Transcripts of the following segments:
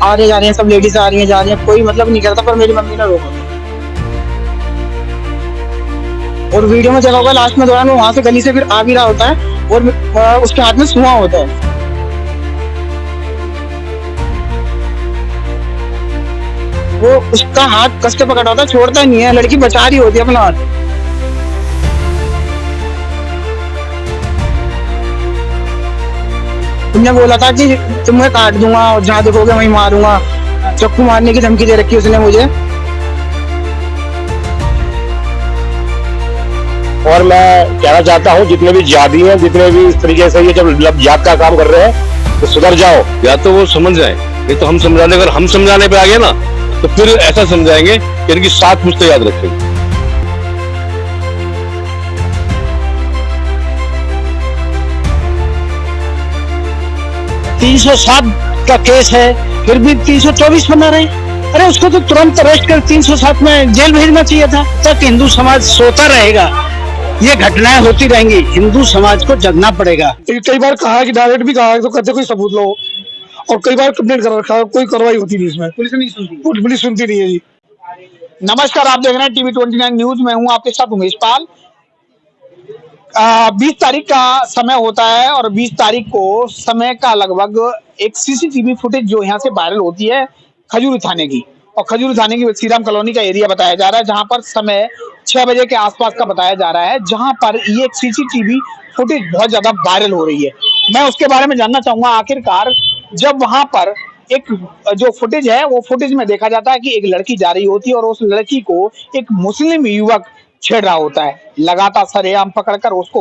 आ रहे जा रही हैं, सब लेडीज आ रही हैं जा रही हैं, कोई मतलब नहीं करता, पर मेरी मम्मी ने रोका। और वीडियो में देखा होगा लास्ट में दौरान वो वहां से गली से फिर आ भी रहा होता है और उसके हाथ में सुआ होता है। वो उसका हाथ कस के पकड़ा होता है, छोड़ता नहीं है, लड़की बचा रही होती है अपना हाथ। तुमने बोला था कि तुम्हें काट दूंगा और जहाँ देखोगे वहीं मारूंगा, चाकू मारने की धमकी दे रखी उसने मुझे। और मैं कहना चाहता हूँ जितने भी जिहादी हैं, जितने भी इस तरीके से ये जब जिहाद का काम कर रहे हैं तो सुधर जाओ, या तो वो समझ जाए, नहीं तो हम समझाने, अगर हम समझाने पे आ गए ना तो फिर ऐसा समझाएंगे कि इनकी 7 पुश्तें याद रखेंगे। का केस है, फिर भी 324 बना रहे। अरे उसको तो तुरंत अरेस्ट कर 307 में जेल भेजना चाहिए था। तक हिंदू समाज सोता रहेगा, ये घटनाएं होती रहेंगी, हिंदू समाज को जगना पड़ेगा। कई बार कहा कि डायरेक्ट भी कहा तो कहते कोई सबूत लो, और कई बार कंप्लेंट कर रखा, कोई कार्रवाई होती नहीं इसमें, पुलिस नहीं सुनती, पुलिस सुनती नहीं है जी। नमस्कार, आप देख रहे हैं टीवी 29 न्यूज। मैं हूं आपके साथ उमेश पाल। 20 तारीख का समय होता है और 20 तारीख को समय का लगभग एक सीसीटीवी फुटेज जो यहाँ से वायरल होती है खजूरी थाने की, और खजूरी थाने की श्रीराम कॉलोनी का एरिया बताया जा रहा है, जहां पर समय 6 बजे के आसपास का बताया जा रहा है, जहां पर ये सीसीटीवी फुटेज बहुत ज्यादा वायरल हो रही है। मैं उसके बारे में जानना चाहूंगा, आखिरकार जब वहां पर एक जो फुटेज है वो फुटेज में देखा जाता है कि एक लड़की जा रही होती है और उस लड़की को एक मुस्लिम युवक छेड़ रहा होता है, लगातार सरेआम पकड़कर उसको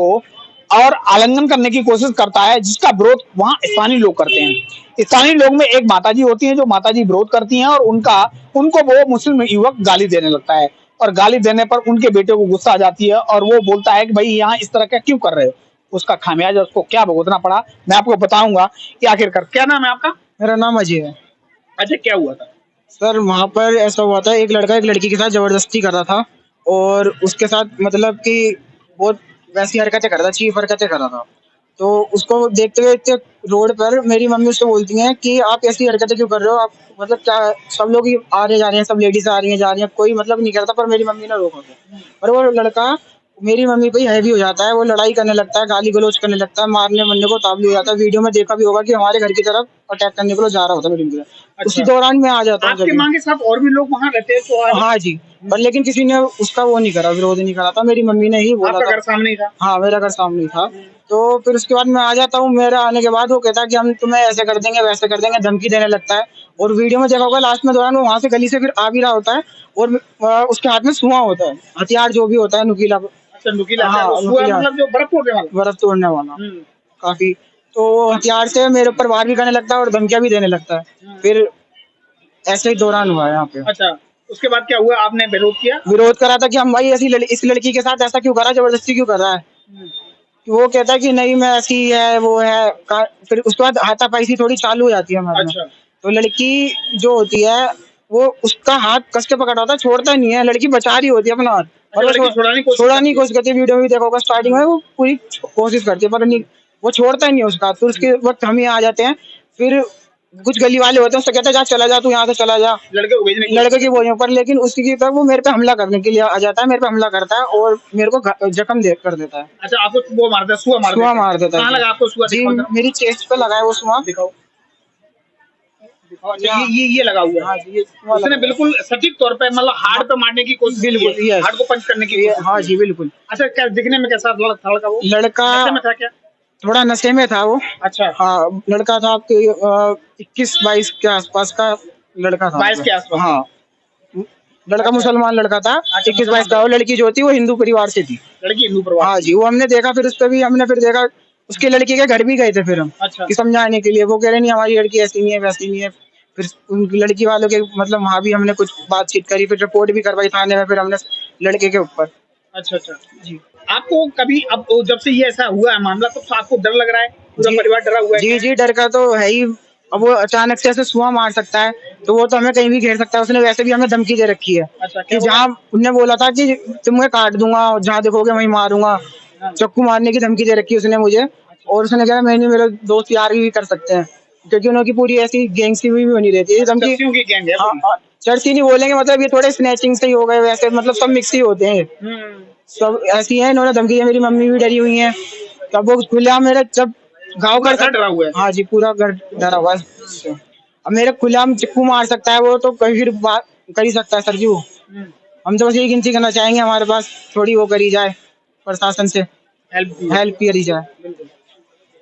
और आलिंगन करने की कोशिश करता है, जिसका विरोध वहां स्थानीय लोग करते हैं। स्थानीय लोग में एक माताजी होती हैं जो माताजी विरोध करती हैं और उनको वो मुस्लिम युवक गाली देने लगता है, और गाली देने पर उनके बेटे को गुस्सा आ जाती है और वो बोलता है कि भाई यहाँ इस तरह का क्यों कर रहे हो। उसका खामियाजा उसको क्या भुगतना पड़ा मैं आपको बताऊंगा कि आखिरकार। क्या नाम है आपका? मेरा नाम अजय है। अच्छा, क्या हुआ था? सर वहां पर ऐसा हुआ था, एक लड़का एक लड़की के साथ जबरदस्ती कर रहा था और उसके साथ मतलब कि बहुत वैसी हरकतें कर रहा था, चीप हरकतें कर रहा था। तो उसको देखते हुए रोड पर मेरी मम्मी उससे बोलती हैं कि आप ऐसी हरकतें क्यों कर रहे हो, आप मतलब क्या, सब लोग ही आ रहे जा रहे हैं, सब लेडीज आ रही हैं जा रही हैं, कोई मतलब नहीं करता, पर मेरी मम्मी ने रोका। और वो लड़का मेरी मम्मी पे हैवी हो जाता है, वो लड़ाई करने लगता है, गाली गलौज करने लगता है, मारने मरने को ताबली हो जाता है। वीडियो में देखा भी होगा कि हमारे घर की तरफ अटैक करने के लिए जा रहा होता है मेरी तरफ। अच्छा। उसी दौरान मैं आ जाता हूँ। आपकी माँ के साथ और भी लोग वहाँ रहते हैं तो? हाँ जी, पर लेकिन किसी ने उसका वो नहीं करा, विरोध नहीं करा था, मेरी मम्मी ने ही बोला था। घर सामने ही था? हाँ, मेरा घर सामने ही था। तो फिर उसके बाद मैं आ जाता हूँ, मेरा आने के बाद वो कहता है कि हम तुम्हें ऐसे कर देंगे वैसे कर देंगे, धमकी देने लगता है। और वीडियो में देखा होगा लास्ट में दौरान वो वहां से गली से फिर आ भी रहा होता है और उसके हाथ में सुआ होता है, हथियार जो भी होता है नुकीला। अच्छा, नुकीला? हाँ, मतलब जो बर्फ तोड़ने वाला? बर्फ तोड़ने वाला काफी। तो हथियार से मेरे ऊपर वार भी करने लगता है और धमकियां भी देने लगता है। फिर ऐसे ही दौरान हुआ है यहाँ पे। अच्छा, उसके बाद क्या हुआ? आपने विरोध किया? विरोध करा था कि हम भाई ऐसी इस लड़की के साथ ऐसा क्यों करा, जबरदस्ती क्यों कर रहा है। वो कहता है कि नहीं मैं ऐसी है वो है। फिर उसके बाद हाथापाई सी थोड़ी चालू हो जाती है हमारे। अच्छा। तो लड़की जो होती है वो उसका हाथ कस के पकड़ा होता है, छोड़ता नहीं है, लड़की बचा रही होती है अपना हाथ। और छोड़ा नहीं कोशिश करती है। वीडियो में देखा होगा स्टार्टिंग में वो पूरी कोशिश करती है, पर नहीं वो छोड़ता ही नहीं उसका। फिर उसके वक्त हम ही आ जाते हैं। फिर कुछ गली वाले होते हैं, उससे कहते हैं जा चला जा, तू यहाँ से चला जा, लड़के की बोलियों पर। लेकिन उसकी तरफ वो मेरे पे हमला करने के लिए आ जाता है, मेरे पे हमला करता है और मेरे को जख्म कर देता है। अच्छा, आपको वो मारता है? सुआ मार देता है? कहाँ लगा आपको सुआ? जी, मेरी चेस्ट पे लगा है वो सुआ। दिखाओ। अच्छा, ये लगा हुआ है? हाँ जी, उसने बिल्कुल सटीक तौर पे मतलब हार्ड पे मारने की कोशिश, बिल्कुल, हार्ड को पंच करने की कोशिश। हाँ जी, बिल्कुल। अच्छा, क्या दिखने में कैसा लड़का? वो लड़का नशे में था क्या? थोड़ा नशे में था वो। अच्छा। हाँ, लड़का था आपके 21-22 के आसपास का लड़का था। 22 के आसपास? हाँ, लड़का मुसलमान लड़का था। 21-22 का। वो लड़की जो थी वो हिंदू परिवार से थी। लड़की हिंदू परिवार? हाँ जी, वो हमने देखा। फिर उस पर भी हमने फिर देखा, उसके लड़की के घर भी गए थे फिर हम। अच्छा। कि समझाने के लिए। वो कह रहे नहीं हमारी लड़की ऐसी नहीं है वैसी नहीं है। फिर उनकी लड़की वालों के मतलब वहाँ भी हमने कुछ बातचीत करी, फिर रिपोर्ट भी करवाई थाने में फिर हमने लड़के के ऊपर। अच्छा जी। आपको कभी अब जब से ये ऐसा हुआ है मामला, तो आपको डर लग रहा है? पूरा परिवार डरा हुआ है? जी, डर का तो है ही। अब वो अचानक से ऐसे सुआ मार सकता है तो वो तो हमें कहीं भी घेर सकता है। उसने वैसे भी हमें धमकी दे रखी है। अच्छा, कि जहाँ उनने बोला था कि तुम्हें काट दूंगा और जहाँ देखोगे वहीं मारूंगा, चाकू मारने की धमकी दे रखी है उसने मुझे। और उसने कहा मैंने मेरे दोस्त यार भी कर सकते हैं। क्योंकि उनकी पूरी ऐसी गैंग सी भी बनी रहती है धमकी। चर्चियों की गैंग है हाँ पूरी। हाँ, चर्ची नहीं बोलेंगे, मतलब ये थोड़े स्नैचिंग से ही हो गए वैसे, मतलब सब मिक्स ही होते हैं, सब ऐसी है। इन्होंने धमकी है, मेरी मम्मी भी डरी हुई है। तब वो खुला मेरा जब गाँव पूरा कर घर डरा हुआ है। हाँ जी, पूरा घर डरा हुआ है। अब मेरे खुलेआम चिक्कू मार सकता है वो, तो कहीं फिर बात कर ही सकता है सर जी वो। हम तो बस यही गिनती करना चाहेंगे, हमारे पास थोड़ी वो करी जाए, प्रशासन से हेल्प करी जाए।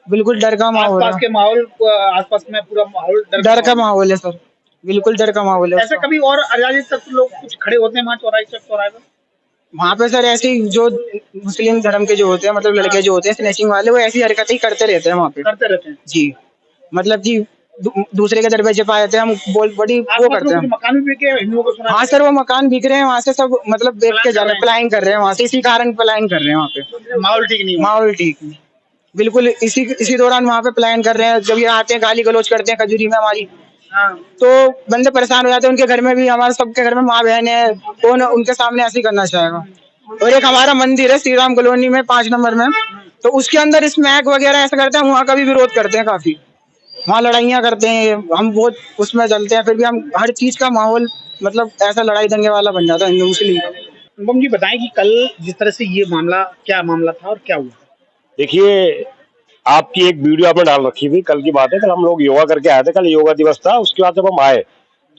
बिल्कुल डर का माहौल आसपास है, के माहौल आसपास में पूरा माहौल डर का माहौल है सर, बिल्कुल डर का माहौल है ऐसे उसका। कभी और अराजक तत्व लोग कुछ खड़े होते हैं वहाँ चौराहे पे? वहाँ पे सर ऐसे ही जो मुस्लिम धर्म के जो होते हैं, मतलब लड़के जो होते हैं स्नैचिंग वाले, वो ऐसी हरकतें ही करते रहते हैं वहाँ पे। करते रहते हैं। जी, मतलब जी दूसरे के दरवाजे पे आए थे, हम बड़ी वो आसपास में करते कुछ हैं। मकान भी बिके हैं, हिंदुओं को सुना हाँ सर, वो मकान बिक रहे हैं वहाँ से सब, मतलब देख के जा रहे हैं, पलायन कर रहे हैं वहाँ से, इसी कारण पलायन कर रहे हैं वहाँ पे। माहौल ठीक नहीं है। माहौल ठीक नहीं, बिल्कुल इसी दौरान वहाँ पे पलायन कर रहे हैं। जब ये आते हैं गाली गलौज करते हैं खजूरी में हमारी, हाँ। तो बंदे परेशान हो जाते हैं। उनके घर में भी, हमारे सबके घर में माँ बहन है, कौन उनके सामने ऐसे ही करना चाहेगा। और एक हमारा मंदिर है श्री राम कॉलोनी में 5 नंबर में, तो उसके अंदर स्मैक वगैरह ऐसा करते हैं, वहाँ का भी विरोध करते हैं काफी, वहाँ लड़ाइयाँ करते हैं। हम बहुत उसमें चलते हैं, फिर भी हम हर चीज का माहौल मतलब ऐसा लड़ाई दंगे वाला बन जाता है हिंदू मुस्लिम का। अनुपम जी बताएं कि कल जिस तरह से ये मामला, क्या मामला था और क्या हुआ? देखिए, आपकी एक वीडियो आपने डाल रखी थी, कल की बात है। कल हम लोग योगा करके आए थे, कल योगा दिवस था। उसके बाद जब हम आए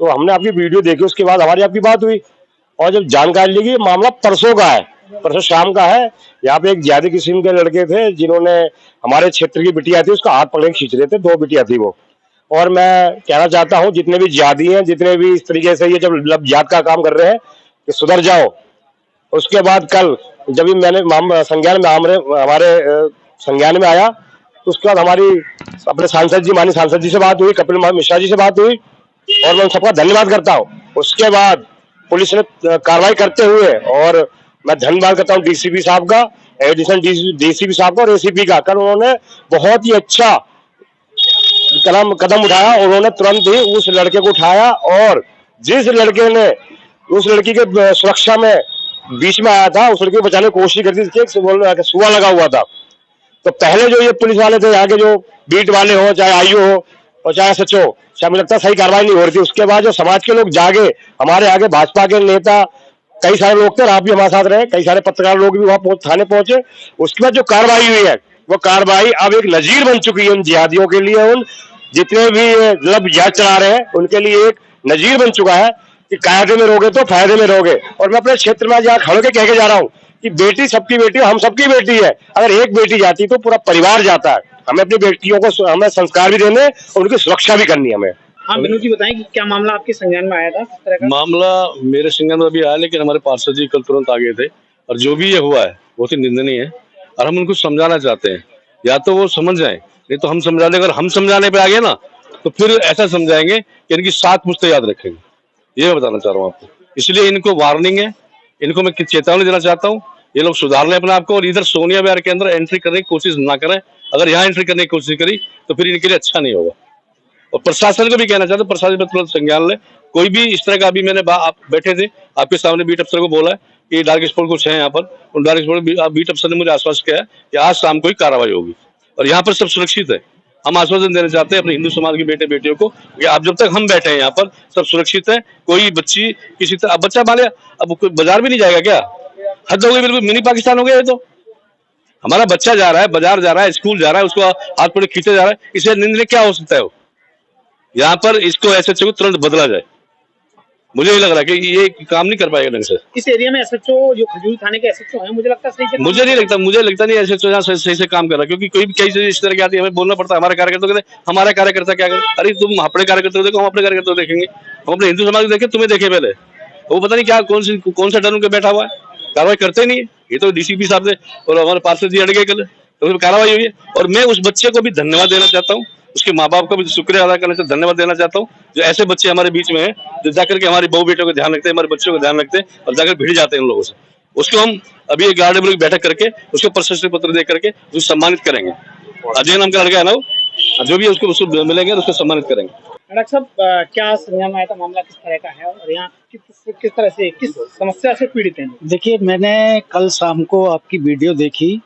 तो हमने आपकी वीडियो देखी, उसके बाद हमारी आपकी बात हुई और जब जानकारी ली कि मामला परसों का है, परसों शाम का है। यहाँ पे एक जिहादी किस्म के लड़के थे जिन्होंने हमारे क्षेत्र की बिटिया थी उसका हाथ पकड़ के खींच रहे थे, 2 बिटिया थी वो। और मैं कहना चाहता हूँ जितने भी जिहादी हैं, जितने भी इस तरीके से ये जब जिहाद का काम कर रहे हैं कि सुधर जाओ। उसके बाद कल जब भी मैंने संज्ञान में हमारे संज्ञान में आया, तो उसके बाद हमारी अपने सांसद जी, माननीय सांसद जी से बात हुई, कपिल मिश्रा जी से बात हुई और मैं उन सबका धन्यवाद करता हूँ। उसके बाद पुलिस ने कार्रवाई करते हुए, और मैं धन्यवाद करता हूँ डीसीपी साहब का, एडिशनल डीसीपी साहब का और एसीपी का। कल उन्होंने बहुत ही अच्छा कदम उठाया और उन्होंने तुरंत ही उस लड़के को उठाया, और जिस लड़के ने उस लड़की के सुरक्षा में बीच में आया था, उस लड़के को बचाने की कोशिश करती थी, सुबह लगा हुआ था। तो पहले जो ये पुलिस वाले थे, यहाँ के जो बीट वाले हो, चाहे आईओ हो और चाहे एसएचओ हो, शायद मुझे लगता है सही कार्रवाई नहीं हो रही थी। उसके बाद जो समाज के लोग जागे, हमारे आगे भाजपा के नेता कई सारे लोग थे और आप भी हमारे साथ रहे, कई सारे पत्रकार लोग भी वहां थाने पहुंचे। उसके बाद जो कार्रवाई हुई है, वो कार्रवाई अब एक नजीर बन चुकी है उन जिहादियों के लिए, उन जितने भी मतलब जिहाद चला रहे हैं उनके लिए एक नजीर बन चुका है कि कायदे में रहोगे तो फायदे में रहोगे। और मैं अपने क्षेत्र में यहाँ खड़े के कह के जा रहा हूँ कि बेटी सबकी बेटी, हम सबकी बेटी है। अगर एक बेटी जाती तो पूरा परिवार जाता है। हमें अपनी बेटियों को हमें संस्कार भी देने और उनकी सुरक्षा भी करनी है हमें। हाँ विनोद जी बताएं कि क्या मामला आपके संज्ञान में आया था, किस तरह का मामला मेरे संज्ञान में अभी आया, लेकिन हमारे पार्षद जी कल तुरंत आ गए थे। और जो भी ये हुआ है बहुत ही निंदनीय है और हम उनको समझाना चाहते हैं, या तो वो समझ जाए, नहीं तो हम समझा दें। अगर हम समझाने पे आ गए ना तो फिर ऐसा समझाएंगे कि इनकी 7 पुश्तें याद रखेंगे। ये मैं बताना चाह रहा हूँ आपको। इसलिए इनको वार्निंग है, इनको मैं चेतावनी देना चाहता हूँ, ये लोग सुधार लें अपने आप को और इधर सोनिया विहार के अंदर एंट्री करने की कोशिश ना करें। अगर यहाँ एंट्री करने की कोशिश करी तो फिर इनके लिए अच्छा नहीं होगा। और प्रशासन को भी कहना चाहता हूँ, प्रशासन में तुरंत संज्ञान ले। कोई भी इस तरह का, अभी मैंने आप बैठे थे आपके सामने बीट अफसर को बोला है कि डार्क स्पॉट कुछ है यहाँ पर, उन डार्क स्पॉट बीट अफसर ने मुझे आश्वासन किया है कि आज शाम को ही कार्रवाई होगी और यहाँ पर सब सुरक्षित है। हम आश्वासन देना चाहते हैं अपने हिंदू समाज के बेटे बेटियों को कि आप जब तक हम बैठे हैं यहाँ पर सब सुरक्षित है। कोई बच्ची किसी तरह, बच्चा माने अब कोई बाजार भी नहीं जाएगा क्या? हद हो गई, बिल्कुल मिनी पाकिस्तान हो गया। ये तो हमारा बच्चा जा रहा है, बाजार जा रहा है, स्कूल जा रहा है, उसको हाथ पकड़ खींचे जा रहा है, इसे निंदनीय क्या हो सकता है? यहाँ पर इसको एसएचओ को तुरंत बदला जाए। मुझे नहीं लग रहा कि ये काम नहीं कर पाएगा ढंग से। इस एरिया में एसएचओ जो खजूरी थाने के एसएचओ हैं, मुझे लगता है सही से मुझे नहीं लगता नहीं एसएचओ यहाँ सही से काम कर रहा, क्योंकि कोई भी कई चीज इस तरह की आती है, हमें बोलना पड़ता है। हमारे कार्यकर्ता कहते हमारे कार्यकर्ता क्या करे? अरे तुम अपने कार्यकर्ता देखो, हम अपने कार्यकर्ता देखेंगे, हम अपने हिंदू समाज को देखें, तुम्हें देखे पहले। वो पता नहीं क्या कौन सा डर उनके बैठा हुआ है, कार्रवाई करते नहीं है। ये तो डीसीपी साहब ने और हमारे पार्षद जी अड़ गए कल, तो कार्रवाई हुई है। और मैं उस बच्चे को भी धन्यवाद देना चाहता हूँ, उसके माँ बाप का भी शुक्रिया अदा करना चाहता, धन्यवाद देना चाहता हूँ, जो ऐसे बच्चे हमारे बीच में हैं, जो जाकर के हमारी बहू बेटों को ध्यान रखते हैं, हमारे बच्चों को ध्यान रखते हैं और जाकर भिड़ जाते हैं उन लोगों से। उसको हम अभी एक गार्ड की बैठक करके उसको प्रशस्ति पत्र दे करके उसको सम्मानित करेंगे। अजय नाम का लड़का है ना, वो जो भी उसको मिलेंगे उसको सम्मानित करेंगे। डॉक्टर साहब क्या संज्ञान में आया था, मामला किस तरह का है और यहाँ किस तरह से, किस समस्या से पीड़ित हैं? देखिए, मैंने कल शाम को आपकी वीडियो देखी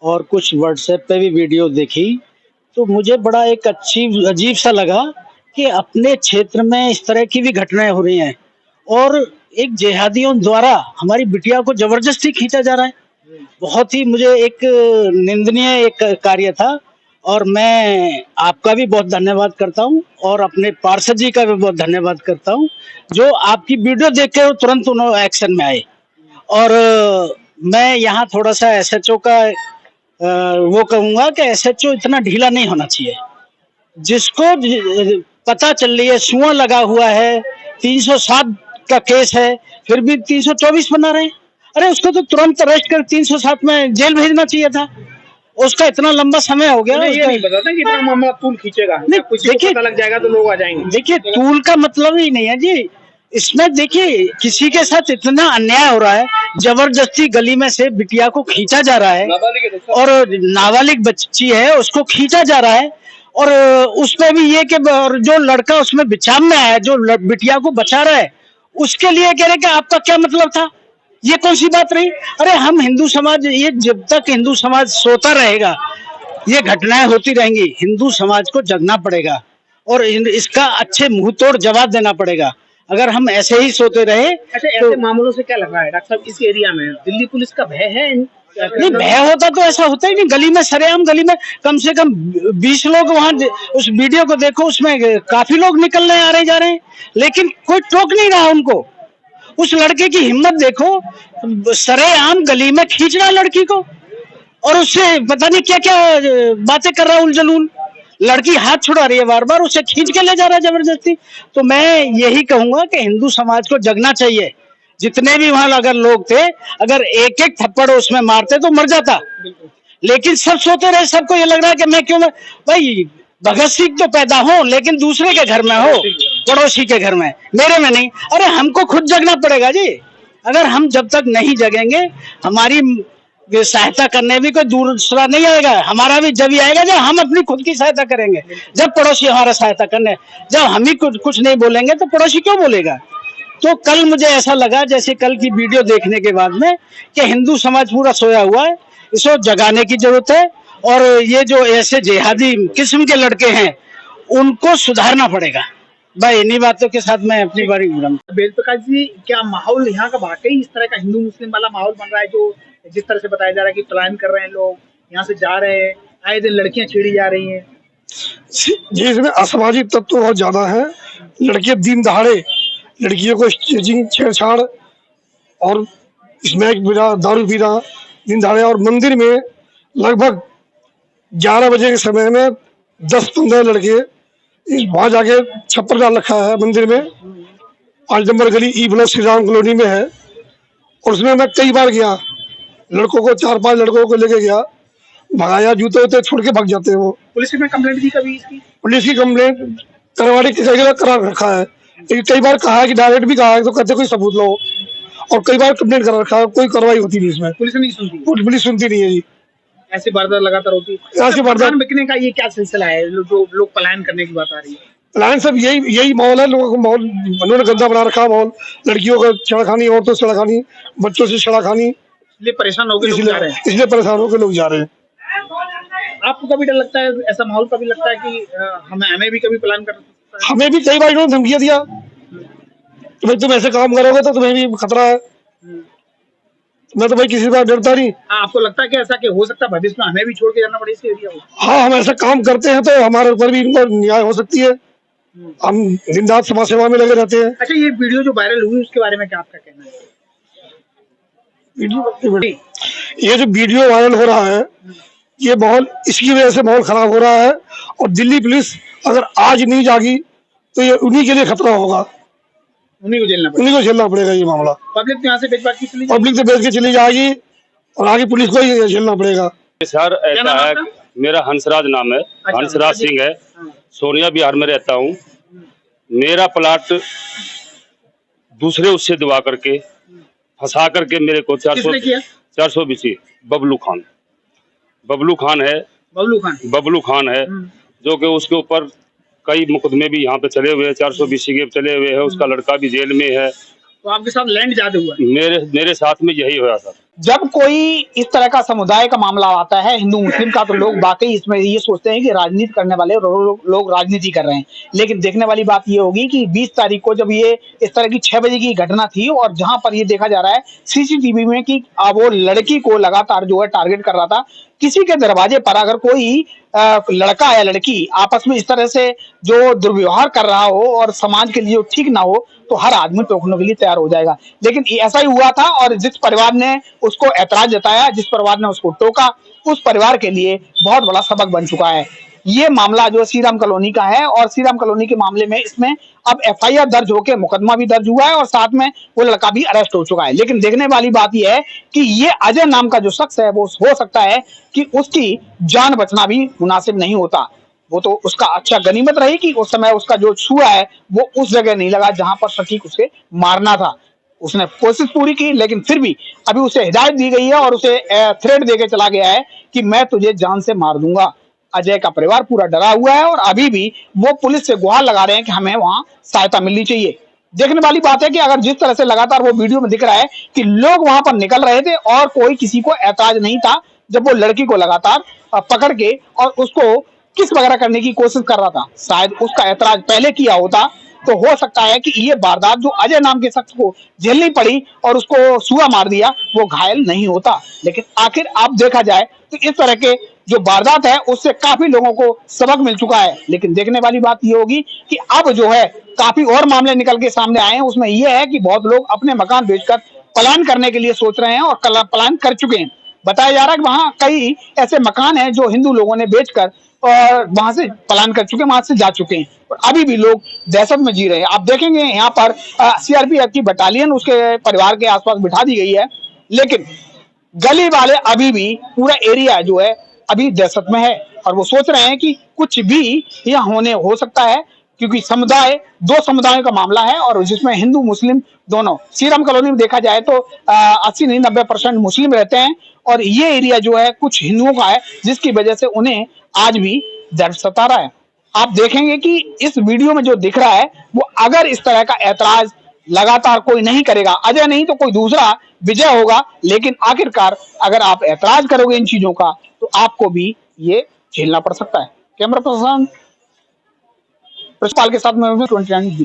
और कुछ व्हाट्सएप पे भी वीडियो देखी। तो मुझे बड़ा एक अजीब सा लगा कि अपने क्षेत्र में इस तरह की भी घटनाएं हो रही हैं और एक जिहादियों द्वारा हमारी बिटिया को जबरदस्ती खींचा जा रहा है। बहुत ही मुझे एक निंदनीय एक कार्य था और मैं आपका भी बहुत धन्यवाद करता हूं और अपने पार्षद जी का भी बहुत धन्यवाद करता हूं जो आपकी वीडियो देख के तुरंत उन्होंने एक्शन में आए। और मैं यहाँ थोड़ा सा एसएचओ का वो कहूंगा कि एसएचओ इतना ढीला नहीं होना चाहिए। जिसको पता चल रही है सुआ लगा हुआ है, 307 का केस है, फिर भी 324 बना रहे हैं। अरे उसको तो तुरंत अरेस्ट कर 307 में जेल भेजना चाहिए था। उसका इतना लंबा समय हो गया। ये नहीं पता था कि इतना मामला तूल खींचेगा। नहीं, कुछ पता लग जाएगा तो लोग आ जाएंगे। देखिए तूल का मतलब ही नहीं है जी। इसमें देखिए किसी के साथ इतना अन्याय हो रहा है, जबरदस्ती गली में से बिटिया को खींचा जा रहा है और नाबालिग बच्ची है उसको खींचा जा रहा है और उसमें भी ये कि जो लड़का उसमें बिचाम में आया जो बिटिया को बचा रहा है उसके लिए कह रहे कि आपका क्या मतलब था। ये कौन सी बात रही। अरे हम हिंदू समाज, ये जब तक हिंदू समाज सोता रहेगा ये घटनाएं होती रहेंगी। हिंदू समाज को जगना पड़ेगा और इसका अच्छे मुंह तोड़ जवाब देना पड़ेगा। अगर हम ऐसे ही सोते रहे। अच्छा, ऐसे मामलों से क्या लग रहा है डॉक्टर साहब, इस एरिया में दिल्ली पुलिस का भय है? नहीं, भय होता तो ऐसा होता ही नहीं। गली में सरेआम, गली में कम से कम 20 लोग वहां उस वीडियो को देखो, उसमें काफी लोग निकल रहे आ रहे जा रहे हैं, लेकिन कोई टोक नहीं रहा उनको। उस लड़के की हिम्मत देखो, सरेआम गली में खींच रहा लड़की को और उससे पता नहीं क्या क्या बातें कर रहा उलझलूल। लड़की हाथ छुड़ा रही है बार बार, उसे खींच के ले जा रहा है जबरदस्ती। तो मैं यही कहूंगा कि हिंदू समाज को जगना चाहिए। जितने भी वहां अगर लोग थे, अगर एक एक थप्पड़ उसमें मारते तो मर जाता, लेकिन सब सोते रहे। सबको ये लग रहा है कि मैं क्यों भाई भगत सिंह तो पैदा हो लेकिन दूसरे के घर में हो, पड़ोसी के घर में, मेरे में नहीं। अरे हमको खुद जगना पड़ेगा जी। अगर हम जब तक नहीं जगेंगे हमारी सहायता करने भी कोई दूसरा नहीं आएगा। हमारा भी जब ही आएगा जब हम अपनी खुद की सहायता करेंगे, जब पड़ोसी हमारा सहायता करने। जब हम ही कुछ नहीं बोलेंगे तो पड़ोसी क्यों बोलेगा। तो कल मुझे ऐसा लगा जैसे कल की वीडियो देखने के बाद में कि हिंदू समाज पूरा सोया हुआ है, इसको जगाने की जरूरत है और ये जो ऐसे जिहादी किस्म के लड़के हैं उनको सुधारना पड़ेगा। भाई इन्हीं बातों के साथ मैं अपनी बारी बेल प्रकाश जी, क्या माहौल यहाँ का वाकई इस तरह का हिंदू मुस्लिम वाला माहौल बन रहा है जो जिस तरह से बताया जा रहा है कि पलायन कर रहे हैं लोग, यहाँ से जा रहे हैं, आए दिन लड़कियां छेड़ी जा रही हैं? जी, इसमें असामाजिक तत्व बहुत ज्यादा है। लड़कियां दिन दहाड़े लड़कियों को छेड़छाड़ और स्मैक पीना, दारू पीना दिन दहाड़े, और मंदिर में लगभग 11 बजे के समय में 10-15 लड़के वहां जाके छप्पर डाल रखा है मंदिर में। 5 नंबर गली E block Shri Ram colony में है और उसमें मैं कई बार गया, लड़कों को 4-5 लड़कों को लेके गया, भगाया, जूते वूते छोड़ के भाग जाते हैं वो। पुलिस में कंप्लेंट दी कभी इसकी? पुलिस की कंप्लेंट करवाने की करा रखा है, कई बार कहा है कि डायरेक्ट भी कहा है तो कहते कोई सबूत लो, और कई बार कंप्लेंट करा रखा है, कोई कार्रवाई होती नहीं इसमें। पुलिस नहीं सुनती? पुलिस सुनती नहीं है जी। ऐसी वारदात लगातार होती है। ऐसी वारदात बिकने का ये क्या सिलसिला है जो लोग पलायन करने की बात आ रही है? पलायन सब यही माहौल है, लोगों को माहौल उन्होंने गंदा बना रखा है माहौल। लड़कियों का छेड़खानी, औरतों से छेड़खानी, बच्चों से छेड़खानी, इसलिए परेशान होकर लोग जा रहे हैं। इसलिए परेशान होकर लोग जा रहे हैं। आपको कभी डर लगता है, ऐसा माहौल कभी लगता है कि हमें भी कभी प्लान कर सकता है? हमें भी कई बार इन्होंने धमकियां दिया, भाई तुम ऐसे काम करोगे तो तुम्हें भी खतरा है। मैं तो भाई किसी बात डरता नहीं। आपको लगता है कि ऐसा कि हो सकता है भविष्य में हमें भी छोड़ के जाना पड़े इस एरिया को? हाँ, हम ऐसा काम करते हैं तो हमारे ऊपर भी इनको न्याय हो सकती है। हम दिन रात समाज सेवा में लगे रहते हैं। अच्छा, ये वीडियो जो वायरल हुई उसके बारे में क्या आपका कहना है? ये जो वीडियो वायरल हो रहा है ये माहौल, इसकी वजह से माहौल खराब हो रहा है और दिल्ली पुलिस अगर आज नहीं जागी तो ये उन्हीं के लिए खतरा होगा, उन्हीं को झेलना पड़ेगा ये मामला। पब्लिक तो यहाँ से बेच के चली पब्लिक तो बेच के चली जाएगी और आगे पुलिस को ही झेलना पड़ेगा। सर ऐसा है, मेरा हंसराज नाम है। अच्छा, हंसराज सिंह है। सोनिया बिहार में रहता हूँ। मेरा प्लाट दूसरे उससे दिवा करके फंसा करके मेरे को 400 बीसी बबलू खान है जो कि उसके ऊपर कई मुकदमे भी यहाँ पे चले हुए हैं, 400 बीसी के चले हुए हैं। उसका लड़का भी जेल में है तो आपके साथ लैंड ज्यादा हुआ है। मेरे साथ में यही हुआ सर। जब कोई इस तरह का समुदाय का मामला आता है हिंदू मुस्लिम का, तो लोग वाकई इसमें ये सोचते हैं कि राजनीति करने वाले लोग राजनीति कर रहे हैं। लेकिन देखने वाली बात ये होगी कि 20 तारीख को जब ये इस तरह की 6 बजे की घटना थी और जहां पर ये देखा जा रहा है सीसीटीवी में कि वो लड़की को लगातार जो है टारगेट कर रहा था। किसी के दरवाजे पर अगर कोई लड़का या लड़की आपस में इस तरह से जो दुर्व्यवहार कर रहा हो और समाज के लिए ठीक ना हो, तो हर आदमी टोकने के लिए तैयार हो जाएगा। लेकिन ऐसा ही हुआ था और जिस परिवार ने उसको ऐतराज जताया, जिस परिवार ने उसको टोका, उस परिवार के लिए बहुत बड़ा सबक बन चुका है। ये मामला जो श्रीराम कॉलोनी का है और श्रीराम कॉलोनी के मामले में इसमें अब एफआईआर दर्ज होकर मुकदमा भी दर्ज हुआ है और साथ में वो लड़का भी अरेस्ट हो चुका है। लेकिन देखने वाली बात यह है कि ये अजय नाम का जो शख्स है वो हो सकता है कि उसकी जान बचना भी मुनासिब नहीं होता। वो तो उसका अच्छा गनीमत रही कि उस समय उसका जो छुआ है वो उस जगह नहीं लगा जहां पर सटीक उसे मारना था। उसने कोशिश पूरी की, लेकिन फिर भी अभी उसे हिदायत दी गई है और उसे थ्रेट देके चला गया है कि मैं तुझे जान से मार दूंगा। अजय का परिवार पूरा डरा हुआ है और अभी भी वो पुलिस से गुहार लगा रहे हैं कि हमें वहां सहायता मिलनी चाहिए। देखने वाली बात है कि अगर जिस तरह से लगातार वो वीडियो में दिख रहा है कि लोग वहां पर निकल रहे थे और कोई किसी को ऐतराज नहीं था जब वो लड़की को लगातार पकड़ के और उसको किस वगैरह करने की कोशिश कर रहा था। शायद उसका ऐतराज पहले किया होता तो हो सकता है कि ये वारदात जो अजय नाम के शख्स को झेलनी पड़ी और उसको सुआ मार दिया, वो घायल नहीं होता। लेकिन आखिर आप देखा जाए तो इस तरह के जो वारदात है उससे काफी लोगों को सबक मिल चुका है। लेकिन देखने वाली बात ये होगी कि अब जो है काफी और मामले निकल के सामने आए हैं। उसमें यह है कि बहुत लोग अपने मकान बेचकर पलायन करने के लिए सोच रहे हैं और पलायन कर चुके हैं। बताया जा रहा है कि वहां कई ऐसे मकान हैं जो हिंदू लोगों ने बेचकर और वहां से पलायन कर चुके हैं, वहां से जा चुके हैं और अभी भी लोग दहशत में जी रहे हैं। आप देखेंगे यहाँ पर सीआरपीएफ की बटालियन उसके परिवार के आसपास बिठा दी गई है, लेकिन गली वाले अभी भी पूरा एरिया जो है अभी दहशत में है और वो सोच रहे हैं कि कुछ भी यहाँ हो सकता है, क्योंकि समुदाय दो समुदायों का मामला है और जिसमें हिंदू मुस्लिम दोनों। श्रीराम कॉलोनी में देखा जाए तो 80 नहीं 90% मुस्लिम रहते हैं और ये एरिया जो है कुछ हिंदुओं का है, जिसकी वजह से उन्हें आज भी डर सता रहा है। आप देखेंगे कि इस वीडियो में जो दिख रहा है वो अगर इस तरह का ऐतराज लगातार कोई नहीं करेगा, अजय नहीं तो कोई दूसरा विजय होगा, लेकिन आखिरकार अगर आप ऐतराज करोगे इन चीजों का तो आपको भी ये झेलना पड़ सकता है। कैमरा पर्सन के साथ में 29